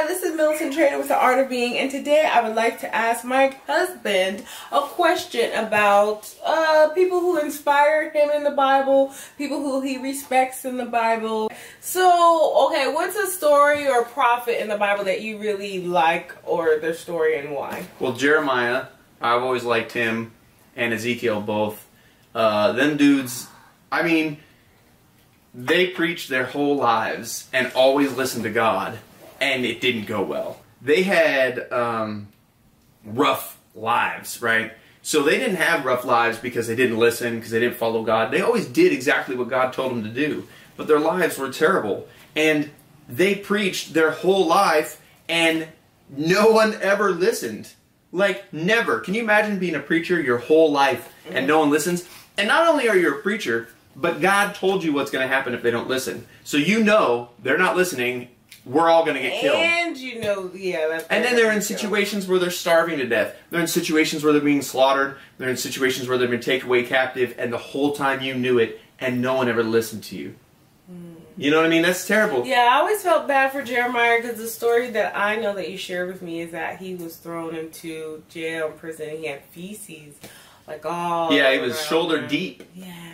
this is Millicent Trader with The Art of Being, and today I would like to ask my husband a question about people who inspire him in the Bible, people who he respects in the Bible. So, okay, what's a story or prophet in the Bible that you really like, or their story, and why? Well, Jeremiah, I've always liked him, and Ezekiel both. Them dudes, I mean, they preached their whole lives and always listened to God, and it didn't go well. They had rough lives, right? So they didn't have rough lives because they didn't listen, because they didn't follow God. They always did exactly what God told them to do, but their lives were terrible. And they preached their whole life, and no one ever listened. Like, never. Can you imagine being a preacher your whole life and no one listens? And not only are you a preacher, but God told you what's going to happen if they don't listen. So you know they're not listening. We're all going to get killed. And you know, yeah. That's and then they're in situations where they're starving to death. They're in situations where they're being slaughtered. They're in situations where they've been taken away captive. And the whole time you knew it, and no one ever listened to you. You know what I mean? That's terrible. Yeah, I always felt bad for Jeremiah, because the story that I know that you shared with me is that he was thrown into jail and prison. And he had feces. Like, oh, yeah, he was shoulder deep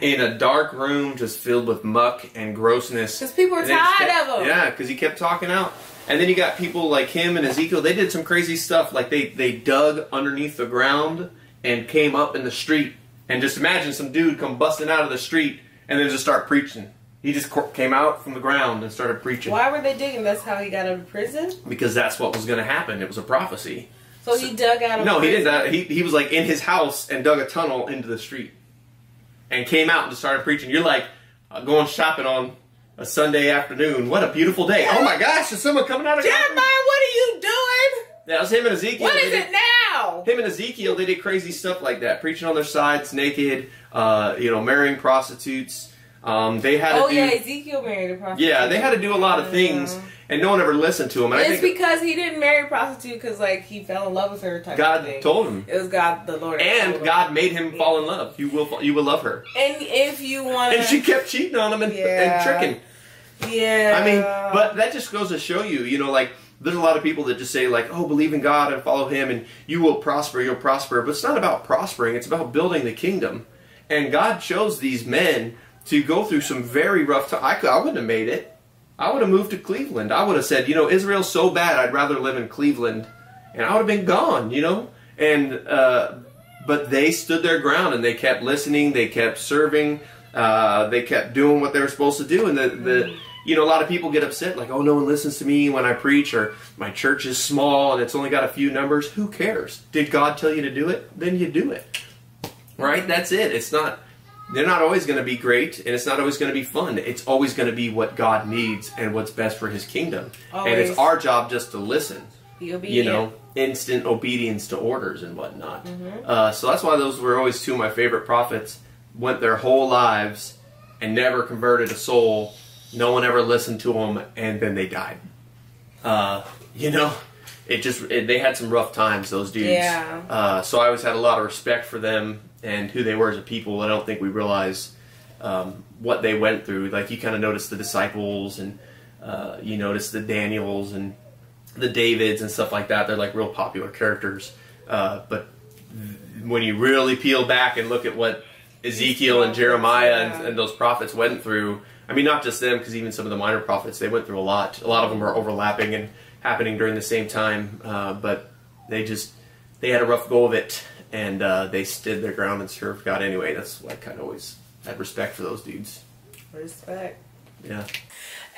in a dark room just filled with muck and grossness. Because people were tired of him. Yeah, because he kept talking out. And then you got people like him and Ezekiel. They did some crazy stuff. Like they dug underneath the ground and came up in the street. And just imagine some dude come busting out of the street and then just start preaching. He just came out from the ground and started preaching. Why were they digging? That's how he got out of prison? Because that's what was going to happen. It was a prophecy. So he dug out of No, prison? he did that. He was like in his house and dug a tunnel into the street. And came out and just started preaching. You're like going shopping on a Sunday afternoon. What a beautiful day. Oh my gosh, there's someone coming out of Jeremiah, what are you doing? That was him and Ezekiel. What is it now? Him and Ezekiel, they did crazy stuff like that. Preaching on their sides, naked, marrying prostitutes. They had to do, Ezekiel married a prostitute. Yeah, they had to do a lot of things, and no one ever listened to him. And it's because he didn't marry a prostitute because, like, he fell in love with her type God of thing. told him. It was God, the Lord. And God made him fall in love. You will love her. And if you want to... And she kept cheating on him and tricking. Yeah. I mean, but that just goes to show you, like, there's a lot of people that just say, like, oh, believe in God and follow Him and you will prosper, you'll prosper. But it's not about prospering. It's about building the kingdom. And God chose these men to go through some very rough time. I wouldn't have made it. I would have moved to Cleveland. I would have said, Israel's so bad, I'd rather live in Cleveland. And I would have been gone, And, but they stood their ground and they kept listening, they kept serving, they kept doing what they were supposed to do. And a lot of people get upset, like, oh, no one listens to me when I preach, or my church is small and it's only got a few numbers. Who cares? Did God tell you to do it? Then you do it. Right? That's it. They're not always going to be great, and it's not always going to be fun. It's always going to be what God needs and what's best for His kingdom. Always. And it's our job just to listen. Be obedient. Instant obedience to orders and whatnot. So that's why those were always two of my favorite prophets. Went their whole lives and never converted a soul. No one ever listened to them, and then they died. They had some rough times, those dudes. Yeah. So I always had a lot of respect for them and who they were as a people. I don't think we realize what they went through. Like, you kind of notice the disciples, and you notice the Daniels and the Davids and stuff like that. They're like real popular characters. But when you really peel back and look at what Ezekiel and Jeremiah and those prophets went through, I mean, not just them, because even some of the minor prophets, they went through a lot. A lot of them were overlapping and happening during the same time. But they had a rough go of it. And they stood their ground and served God anyway. That's why I kind of always had respect for those dudes. Respect. Yeah.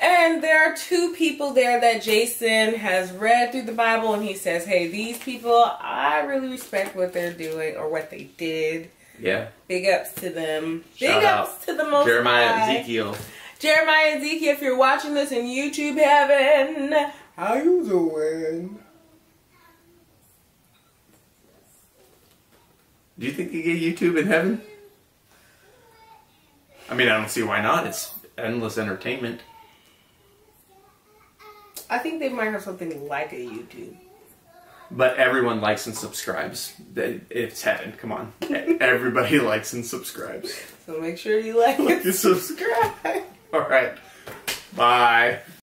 And there are two people there that Jason has read through the Bible, and he says, hey, these people, I really respect what they're doing or what they did. Yeah. Big ups to them. Shout Big out ups to the Most Jeremiah High. and Ezekiel. Jeremiah and Ezekiel, if you're watching this in YouTube heaven, how you doing? Do you think you get YouTube in heaven? I mean, I don't see why not. It's endless entertainment. I think they might have something like a YouTube. But everyone likes and subscribes. It's heaven. Come on. Everybody likes and subscribes. So make sure you like and subscribe. All right. Bye.